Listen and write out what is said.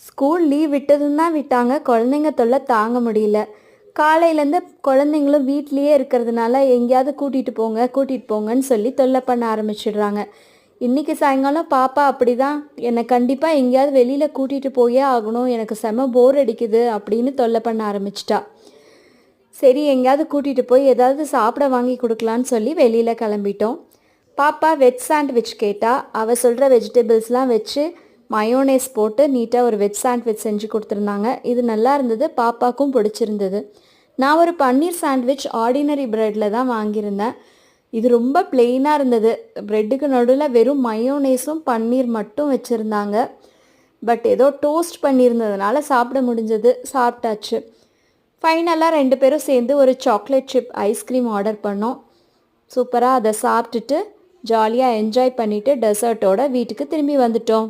School leave விட்டதும் தான் விட்டாங்க. குழந்தைங்க தொல்லை தாங்க முடியல. காலையிலேருந்து குழந்தைங்களும் வீட்லேயே இருக்கிறதுனால எங்கேயாவது கூட்டிகிட்டு போங்கன்னு சொல்லி தொல்லை பண்ண ஆரம்பிச்சிடுறாங்க. இன்றைக்கி சாயங்காலம் பாப்பா அப்படி தான் என்னை கண்டிப்பாக எங்கேயாவது வெளியில் கூட்டிகிட்டு போயே ஆகணும், எனக்கு செம போர் அடிக்குது அப்படின்னு தொல்லை பண்ண ஆரம்பிச்சிட்டா. சரி, எங்கேயாவது கூட்டிகிட்டு போய் ஏதாவது சாப்பிட வாங்கி கொடுக்கலான்னு சொல்லி வெளியில் கிளம்பிட்டோம். பாப்பா வெஜ் சாண்ட்விச் கேட்டா. அவள் சொல்கிற வெஜிடபிள்ஸ்லாம் வச்சு மயோனேஸ் போட்டு நீட்டாக ஒரு வெஜ் சாண்ட்விச் செஞ்சு கொடுத்துருந்தாங்க. இது நல்லா இருந்தது, பாப்பாக்கும் பிடிச்சிருந்தது. நான் ஒரு பன்னீர் சாண்ட்விச் ஆர்டினரி ப்ரெட்டில் தான் வாங்கியிருந்தேன். இது ரொம்ப பிளெயினாக இருந்தது. ப்ரெட்டுக்கு நடுவில் வெறும் மயோனேஸும் பன்னீர் மட்டும் வச்சுருந்தாங்க. பட் ஏதோ டோஸ்ட் பண்ணியிருந்ததுனால சாப்பிட முடிஞ்சது, சாப்பிட்டாச்சு. ஃபைனலாக 2 பேரும் சேர்ந்து ஒரு சாக்லேட் சிப் ஐஸ்கிரீம் ஆர்டர் பண்ணோம். சூப்பராக அதை சாப்பிட்டுட்டு ஜாலியாக என்ஜாய் பண்ணிவிட்டு டெசர்ட்டோட வீட்டுக்கு திரும்பி வந்துட்டோம்.